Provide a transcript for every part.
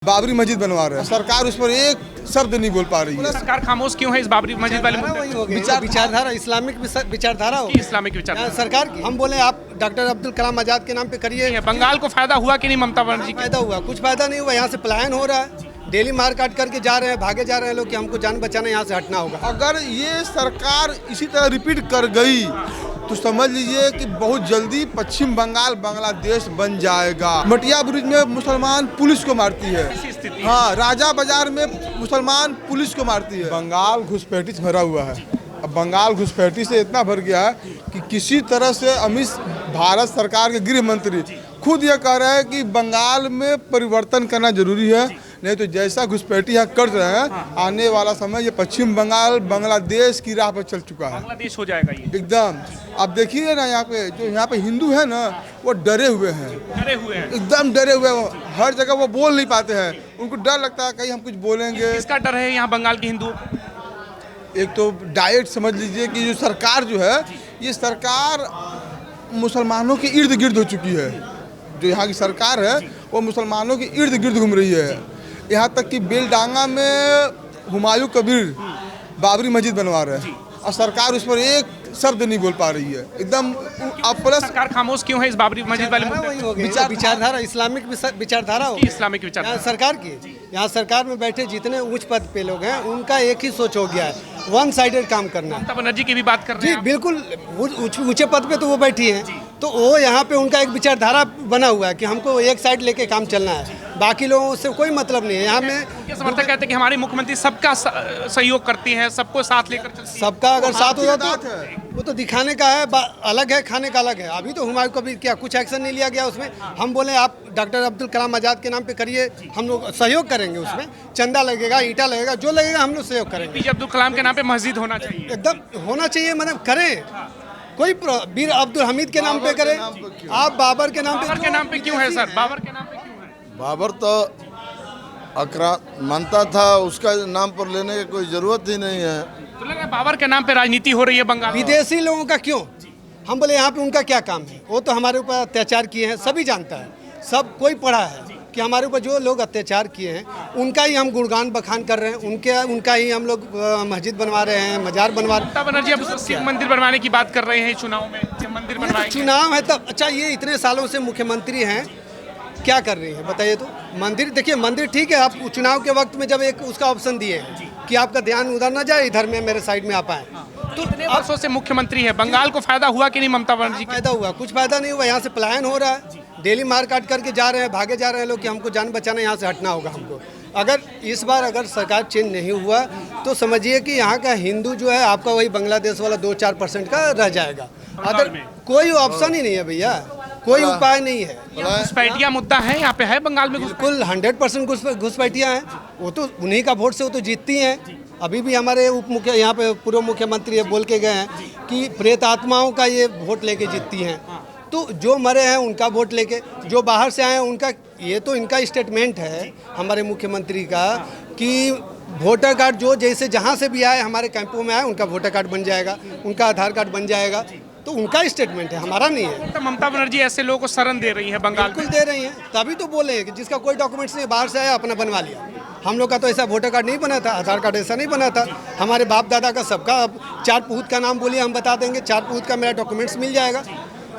बाबरी मस्जिद बनवा रहे हैं, सरकार उस पर एक शब्द नहीं बोल पा रही है। सरकार खामोश क्यों है इस बाबरी मस्जिद वाले मुद्दे पे? विचारधारा इस्लामिक विचारधारा हो इस्लामिक विचार सरकार की। हम बोले आप डॉक्टर अब्दुल कलाम आजाद के नाम पे करिए। बंगाल को फायदा हुआ कि नहीं ममता बनर्जी फायदा हुआ, कुछ फायदा नहीं हुआ। यहाँ से पलायन हो रहा है, डेली मार काट करके जा रहे हैं, भागे जा रहे हैं लोग कि हमको जान बचाना, यहाँ से हटना होगा। अगर ये सरकार इसी तरह रिपीट कर गई तो समझ लीजिए कि बहुत जल्दी पश्चिम बंगाल बांग्लादेश बन जाएगा। मटिया ब्रिज में मुसलमान पुलिस को मारती है, हाँ, राजा बाजार में मुसलमान पुलिस को मारती है। बंगाल घुसपैठी से भरा हुआ है। अब बंगाल घुसपैठी से इतना भर गया है कि किसी तरह से अमित भारत सरकार के गृह मंत्री खुद ये कह रहे हैं कि बंगाल में परिवर्तन करना जरूरी है, नहीं तो जैसा घुसपैठी यहाँ कर रहे हैं आने वाला समय ये पश्चिम बंगाल बांग्लादेश की राह पर चल चुका है। बांग्लादेश हो जाएगा ये एकदम। आप देखिए ना, यहाँ पे जो यहाँ पे हिंदू है ना वो डरे हुए हैं, एकदम डरे हुए हैं। हर जगह वो बोल नहीं पाते हैं, उनको डर लगता है कहीं हम कुछ बोलेंगे। किसका डर है यहाँ बंगाल के हिंदुओं? एक तो डायरेक्ट समझ लीजिए कि जो सरकार जो है ये सरकार मुसलमानों के इर्द गिर्द हो चुकी है। जो यहाँ की सरकार है वो मुसलमानों के इर्द गिर्द घूम रही है। यहाँ तक कि बेलडांगा में हुमायूं कबीर बाबरी मस्जिद बनवा रहे हैं और सरकार उस पर एक शब्द नहीं बोल पा रही है, एकदम। प्लस सरकार खामोश क्यों है इस बाबरी मस्जिद वाले मुद्दे पे? विचारधारा इस्लामिक विचारधारा हो इस्लामिक विचार सरकार की। यहाँ सरकार में बैठे जितने उच्च पद पे लोग हैं उनका एक ही सोच हो गया है, वन साइडेड काम करना। ममता बनर्जी की भी बात कर रहे हैं। बिल्कुल, ऊंचे पद पे तो वो बैठी है, तो वो यहाँ पे उनका एक विचारधारा बना हुआ है कि हमको एक साइड लेके काम चलना है, बाकी लोगों से कोई मतलब नहीं है। यहाँ में समर्थक कहते हैं कि हमारी मुख्यमंत्री सबका सहयोग करती है, सबको साथ लेकर चलती है। सबका अगर साथ हो जाता तो वो तो दिखाने का है, अलग है, खाने का अलग है। अभी तो हुमायूं कबीर क्या कुछ एक्शन नहीं लिया गया उसमें। हम बोले आप डॉक्टर अब्दुल कलाम आजाद के नाम पे करिए, हम लोग सहयोग करेंगे। उसमें चंदा लगेगा, ईटा लगेगा, जो लगेगा हम लोग सहयोग करेंगे। पीजे अब्दुल कलाम के नाम पे मस्जिद होना चाहिए, एकदम होना चाहिए, मतलब करें। कोई वीर अब्दुल हमीद के नाम पे करें, आप बाबर के नाम पे क्यों है सर? बाबर के नाम पे क्यों है? बाबर तो अकरा मानता था, उसका नाम पर लेने की कोई जरूरत ही नहीं है। तो लग रहा है बाबर के नाम पे राजनीति हो रही है बंगाल। विदेशी लोगों का क्यों? हम बोले यहाँ पे उनका क्या काम है? वो तो हमारे ऊपर अत्याचार किए हैं, सभी जानता है, सब कोई पढ़ा है कि हमारे ऊपर जो लोग अत्याचार किए हैं उनका ही हम गुणगान बखान कर रहे हैं, उनका ही हम लोग मस्जिद बनवा रहे हैं, मजार बनवा रहे हैं। ममता बनर्जी अब शिव मंदिर बनवाने की बात कर रहे हैं चुनाव में, शिव मंदिर बनवाएंगे। चुनाव है तब अच्छा, ये इतने सालों से मुख्यमंत्री हैं, क्या कर रही है बताइए? तो मंदिर देखिए, मंदिर ठीक है, आप चुनाव के वक्त में जब एक उसका ऑप्शन दिए हैं कि आपका ध्यान उधर ना जाए, इधर में मेरे साइड में आ पाए, तो इतने वर्षों से मुख्यमंत्री है, बंगाल को फायदा हुआ कि नहीं ममता बनर्जी? फायदा हुआ, कुछ फायदा नहीं हुआ। यहाँ से पलायन हो रहा है, डेली मार काट करके जा रहे हैं, भागे जा रहे हैं लोग कि हमको जान बचाना, यहाँ से हटना होगा हमको। अगर इस बार अगर सरकार चेंज नहीं हुआ तो समझिए कि यहाँ का हिंदू जो है आपका वही बांग्लादेश वाला 2-4% का रह जाएगा। अगर कोई ऑप्शन ही नहीं है भैया, कोई उपाय नहीं है। घुसपैठिया मुद्दा है यहाँ पे, है बंगाल में बिल्कुल 100% घुसपैठियाँ हैं। वो तो उन्हीं का वोट से वो तो जीतती हैं। अभी भी हमारे यहाँ पे पूर्व मुख्यमंत्री ये बोल के गए हैं कि प्रेत आत्माओं का ये वोट लेके जीतती हैं। तो जो मरे हैं उनका वोट लेके, जो बाहर से आए हैं उनका, ये तो इनका स्टेटमेंट है हमारे मुख्यमंत्री का कि वोटर कार्ड जो जैसे जहाँ से भी आए हमारे कैंपों में आए उनका वोटर कार्ड बन जाएगा, उनका आधार कार्ड बन जाएगा। तो उनका स्टेटमेंट है, हमारा नहीं है। तो ममता बनर्जी ऐसे लोगों को शरण दे रही है बंगाल, बिल्कुल दे रही हैं, तभी तो बोले हैं कि जिसका कोई डॉक्यूमेंट्स नहीं, बाहर से आया अपना बनवा लिया। हम लोग का तो ऐसा वोटर कार्ड नहीं बना था, आधार कार्ड ऐसा नहीं बना था। हमारे बाप दादा का सबका, अब 4 पूत का नाम बोलिए हम बता देंगे, 4 पूत का मेरा डॉक्यूमेंट्स मिल जाएगा,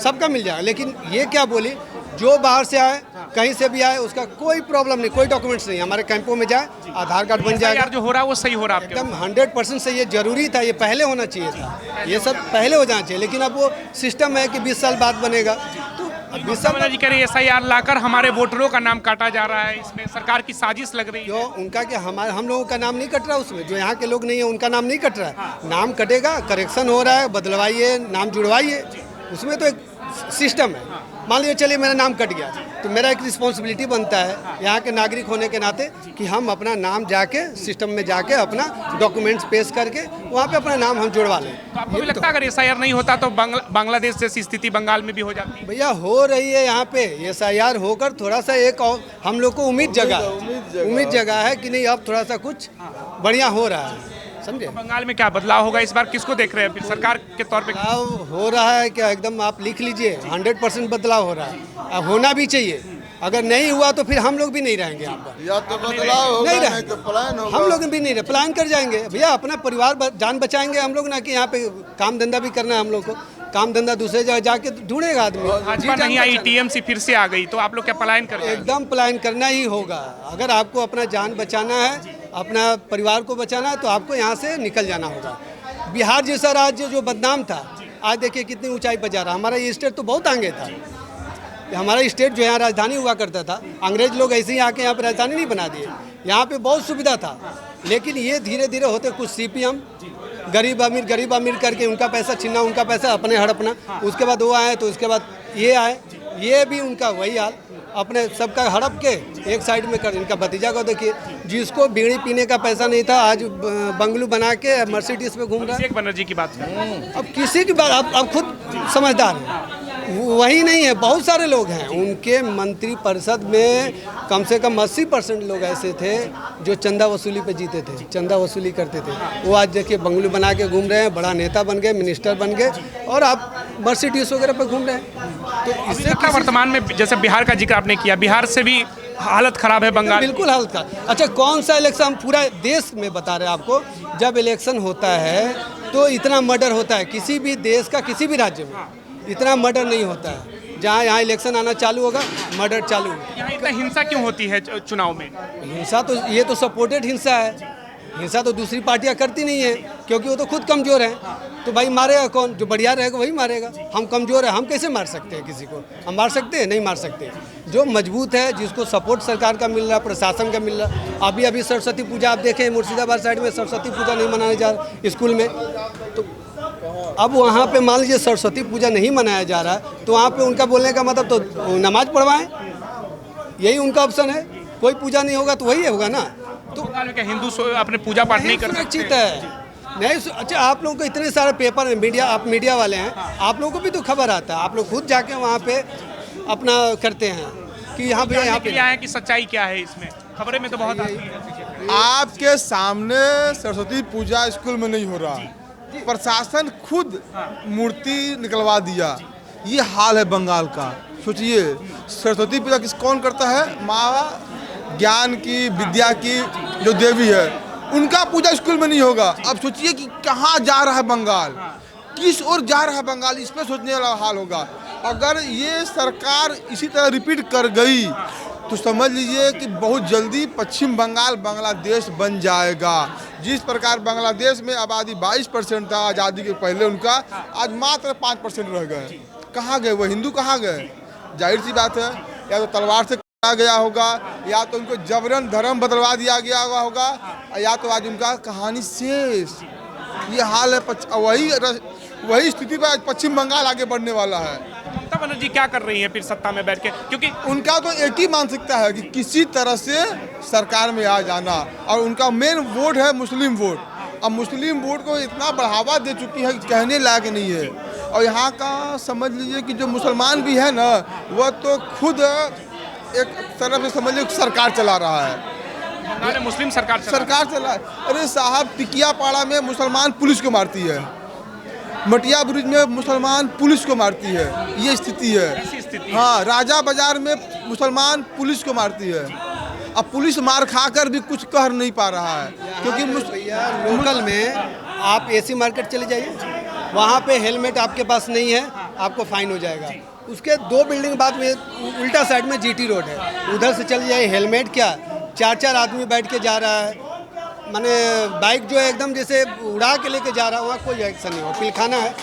सबका मिल जाएगा। लेकिन ये क्या बोली, जो बाहर से आए, कहीं से भी आए, उसका कोई प्रॉब्लम नहीं, कोई डॉक्यूमेंट्स नहीं, हमारे कैंपों में जाए, आधार कार्ड बन जाएगा। जो हो रहा है वो सही हो रहा है एकदम 100% सही है, जरूरी था, ये पहले होना चाहिए था, ये सब पहले हो जाना चाहिए। लेकिन अब वो सिस्टम है कि 20 साल बाद बनेगा, तो 20 साल बनर्जी कह रही है SIR लाकर हमारे वोटरों का नाम काटा जा रहा है, इसमें सरकार की साजिश लग रही है। जो उनका क्या, हम लोगों का नाम नहीं कट रहा उसमें, जो यहाँ के लोग नहीं है उनका नाम नहीं कट रहा है। नाम कटेगा, करेक्शन हो रहा है, बदलवाइए, नाम जुड़वाइए, उसमें तो एक सिस्टम है। मान लीजिए चलिए मेरा नाम कट गया तो मेरा एक रिस्पॉन्सिबिलिटी बनता है यहाँ के नागरिक होने के नाते कि हम अपना नाम जाके सिस्टम में जाके अपना डॉक्यूमेंट्स पेश करके वहाँ पे अपना नाम हम जुड़वा लें। तो आपको भी लगता है अगर SIR नहीं होता तो बांग्लादेश जैसी स्थिति बंगाल में भी हो जाती है? भैया हो रही है यहाँ पे SIR होकर, थोड़ा सा एक और हम लोग को उम्मीद जगह है कि नहीं अब थोड़ा सा कुछ बढ़िया हो रहा है, समझे? तो बंगाल में क्या बदलाव होगा इस बार, किसको देख रहे हैं फिर सरकार के तौर पे? बदलाव हो रहा है क्या, एकदम आप लिख लीजिए, 100% बदलाव हो रहा है, अब होना भी चाहिए। अगर नहीं हुआ तो फिर हम लोग भी नहीं रहेंगे यहाँ पर। या तो बदलाव होगा, नहीं नहीं रहेंगे, तो पलायन होगा। हम लोग भी नहीं रहे, पलायन कर जाएंगे भैया। अपना परिवार जान बचाएंगे हम लोग ना, कि यहाँ पे काम धंधा भी करना है हम लोग को। काम धंधा दूसरे जगह जाके ढूंढेगा आदमी। भाजपा नहीं आई, टीएमसी फिर से आ गई, तो आप लोग क्या पलायन कर रहे हैं? एकदम पलायन करना ही होगा। अगर आपको अपना जान बचाना है, अपना परिवार को बचाना है, तो आपको यहाँ से निकल जाना होगा। बिहार जैसा राज्य जो बदनाम था, आज देखिए कितनी ऊंचाई पर जा रहा है। हमारा ये स्टेट तो बहुत आगे था। हमारा स्टेट जो यहाँ राजधानी हुआ करता था, अंग्रेज लोग ऐसे ही आके यहाँ पे राजधानी नहीं बना दिए। यहाँ पे बहुत सुविधा था, लेकिन ये धीरे धीरे होते कुछ सीपीएम गरीब अमीर करके उनका पैसा छीना, उनका पैसा अपने हड़पना। उसके बाद वो आए, तो उसके बाद ये आए, ये भी उनका वही हाल, अपने सबका हड़प के एक साइड में कर। इनका भतीजा को देखिए, जिसको बीड़ी पीने का पैसा नहीं था, आज बंगलू बना के मर्सिडीज पे घूम रहा है। अभिषेक बनर्जी की बात है। अब किसी की बात, आप खुद समझदार हैं। वही नहीं है, बहुत सारे लोग हैं उनके मंत्री परिषद में। कम से कम 80% लोग ऐसे थे जो चंदा वसूली पे जीते थे, चंदा वसूली करते थे। वो आज देखिए बंगलू बना के घूम रहे हैं, बड़ा नेता बन गए, मिनिस्टर बन गए, और आप मर्सिडीज वगैरह पे घूम रहे हैं। तो इससे वर्तमान में जैसे बिहार का जिक्र आपने किया, बिहार से भी हालत खराब है बंगाल। बिल्कुल हालत खराब। अच्छा, कौन सा इलेक्शन, हम पूरा देश में बता रहे हैं आपको। जब इलेक्शन होता है तो इतना मर्डर होता है, किसी भी देश का किसी भी राज्य में इतना मर्डर नहीं होता है। जहाँ यहाँ इलेक्शन आना चालू होगा, मर्डर चालू होगा। यहाँ इतना हिंसा क्यों होती है चुनाव में? हिंसा तो ये तो सपोर्टेड हिंसा है। हिंसा तो दूसरी पार्टियां करती नहीं है, क्योंकि वो तो खुद कमज़ोर हैं। तो भाई मारेगा कौन? जो बढ़िया रहेगा वही मारेगा। हम कमज़ोर है, हम कैसे मार सकते हैं किसी को? हम मार सकते हैं? नहीं मार सकते। जो मजबूत है, जिसको सपोर्ट सरकार का मिल रहा, प्रशासन का मिल रहा। अभी सरस्वती पूजा आप देखें, मुर्शिदाबाद साइड में सरस्वती पूजा नहीं मनाने जा रहा स्कूल में। तो अब वहाँ पे मान लीजिए सरस्वती पूजा नहीं मनाया जा रहा है, तो वहाँ पे उनका बोलने का मतलब तो नमाज पढ़वाएं, यही उनका ऑप्शन है। कोई पूजा नहीं होगा तो वही होगा ना। तो बंगाल में क्या हिंदू अपने पूजा पाठ नहीं कर सकते? सुरक्षित है नहीं। अच्छा, आप लोगों को इतने सारे पेपर मीडिया, आप मीडिया वाले हैं, आप लोगों को भी तो खबर आता है। आप लोग खुद जाके वहाँ पे अपना करते हैं कि यहाँ पे आए कि सच्चाई क्या है इसमें। खबरें में तो बहुत आती है। आपके सामने सरस्वती पूजा स्कूल में नहीं हो रहा, प्रशासन खुद मूर्ति निकलवा दिया। ये हाल है बंगाल का। सोचिए, सरस्वती पूजा कौन करता है? माँ ज्ञान की, विद्या की जो देवी है, उनका पूजा स्कूल में नहीं होगा। अब सोचिए कि कहाँ जा रहा है बंगाल, किस ओर जा रहा है बंगाल, इस पर सोचने वाला हाल होगा। अगर ये सरकार इसी तरह रिपीट कर गई तो समझ लीजिए कि बहुत जल्दी पश्चिम बंगाल बांग्लादेश बन जाएगा। जिस प्रकार बांग्लादेश में आबादी 22% था आज़ादी के पहले उनका, आज मात्र 5% रह गए। कहाँ गए वो हिंदू? कहाँ गए? जाहिर सी बात है, या तो तलवार से काटा गया होगा, या तो उनको जबरन धर्म बदलवा दिया गया होगा, या तो आज उनका कहानी शेष। ये हाल है। वही स्थिति पर आज पश्चिम बंगाल आगे बढ़ने वाला है। ममता बनर्जी क्या कर रही है फिर सत्ता में बैठ के? क्योंकि उनका तो एक ही मानसिकता है कि किसी तरह से सरकार में आ जाना, और उनका मेन वोट है मुस्लिम वोट। अब मुस्लिम वोट को इतना बढ़ावा दे चुकी है कि कहने लायक नहीं है। और यहाँ का समझ लीजिए कि जो मुसलमान भी है ना, वह तो खुद एक तरफ से समझ लीजिए सरकार चला रहा है। मुस्लिम सरकार चला। अरे साहब, टिकियापाड़ा में मुसलमान पुलिस को मारती है, मटिया ब्रिज में मुसलमान पुलिस को मारती है। ये स्थिति है। हाँ, राजा बाजार में मुसलमान पुलिस को मारती है। अब पुलिस मार खाकर भी कुछ कह नहीं पा रहा है, क्योंकि लोकल में आप एसी मार्केट चले जाइए, वहाँ पे हेलमेट आपके पास नहीं है, आपको फाइन हो जाएगा। उसके 2 बिल्डिंग बाद में उल्टा साइड में जीटी रोड है, उधर से चले जाइए, हेलमेट क्या 4-4 आदमी बैठ के जा रहा है। माने बाइक जो है एकदम जैसे उड़ा के लेके जा रहा है, वहाँ कोई एक्शन नहीं हो। पिलखाना है,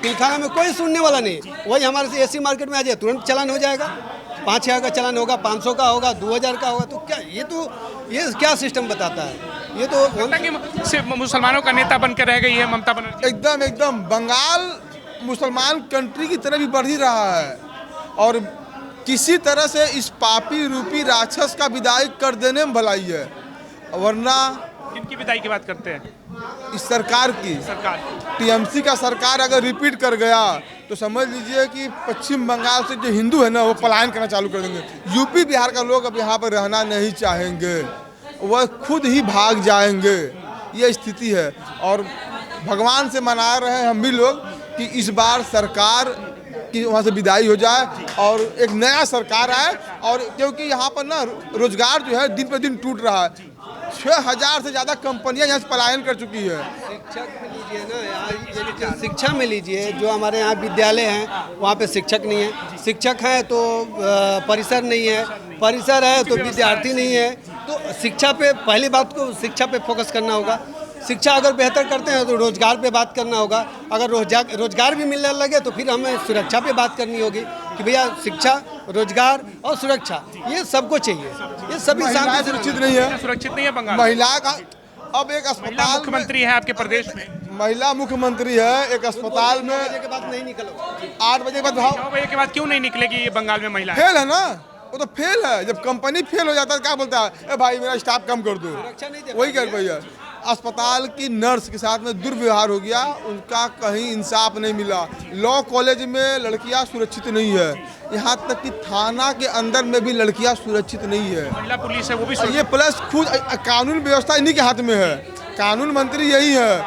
पिलखाना में कोई सुनने वाला नहीं। वही हमारे से एसी मार्केट में आ जाए, तुरंत चालान हो जाएगा। 5,000 का चालान होगा, 500 का होगा, 2,000 का होगा। तो क्या ये क्या सिस्टम बताता है? ये तो सिर्फ मुसलमानों का नेता बन के रह गई है ममता बनर्जी। एकदम बंगाल मुसलमान कंट्री की तरह भी बढ़ ही रहा है, और किसी तरह से इस पापी रूपी राक्षस का विदाई कर देने में भलाई है। वरना किनकी विदाई की बात करते हैं? इस सरकार टीएमसी का सरकार अगर रिपीट कर गया तो समझ लीजिए कि पश्चिम बंगाल से जो हिंदू है ना, वो पलायन करना चालू कर देंगे। यूपी बिहार का लोग अब यहाँ पर रहना नहीं चाहेंगे, वह खुद ही भाग जाएंगे। ये स्थिति है, और भगवान से मना रहे हैं हम भी लोग कि इस बार सरकार की वहाँ से विदाई हो जाए और एक नया सरकार आए। और क्योंकि यहाँ पर ना रोजगार जो है दिन पे दिन टूट रहा है। 6000 से ज़्यादा कंपनियां यहाँ से पलायन कर चुकी है। शिक्षक में लीजिए ना, यहाँ शिक्षा में लीजिए, जो हमारे यहाँ विद्यालय हैं वहाँ पे शिक्षक नहीं है, शिक्षक हैं तो परिसर नहीं है, परिसर है तो विद्यार्थी नहीं है। तो शिक्षा पे पहली बात को शिक्षा पे फोकस करना होगा। शिक्षा अगर बेहतर करते हैं तो रोजगार पे बात करना होगा। अगर रोजगार भी मिलने लगे तो फिर हमें सुरक्षा पे बात करनी होगी कि भैया शिक्षा, रोजगार और सुरक्षा ये सबको चाहिए। ये सभी महिलाएं सुरक्षित नहीं है, सुरक्षित नहीं है बंगाल। महिला का अब एक महिला अस्पताल मुख्यमंत्री है आपके प्रदेश में, महिला मुख्यमंत्री है, एक अस्पताल में 8 बजे के बाद नहीं निकलो। 8 बजे के बाद भाव 9 बजे के बाद क्यों नहीं निकलेगी ये बंगाल में महिला? फेल है ना, वो तो फेल है। जब कंपनी फेल हो जाता है क्या बोलता है, ए भाई मेरा स्टाफ कम कर दो, वही कर भैया। अस्पताल की नर्स के साथ में दुर्व्यवहार हो गया, उनका कहीं इंसाफ नहीं मिला। लॉ कॉलेज में लड़कियां सुरक्षित नहीं है, यहाँ तक कि थाना के अंदर में भी लड़कियां सुरक्षित नहीं है। महिला पुलिस है वो भी और ये प्लस खुद कानून व्यवस्था इन्हीं के हाथ में है, कानून मंत्री यही है,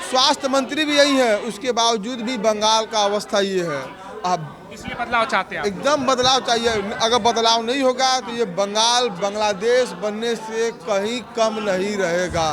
स्वास्थ्य मंत्री भी यही है, उसके बावजूद भी बंगाल का अवस्था ये है। अब इसलिए बदलाव चाहते हैं आप? एकदम बदलाव चाहिए। अगर बदलाव नहीं होगा तो ये बंगाल बांग्लादेश बनने से कहीं कम नहीं रहेगा।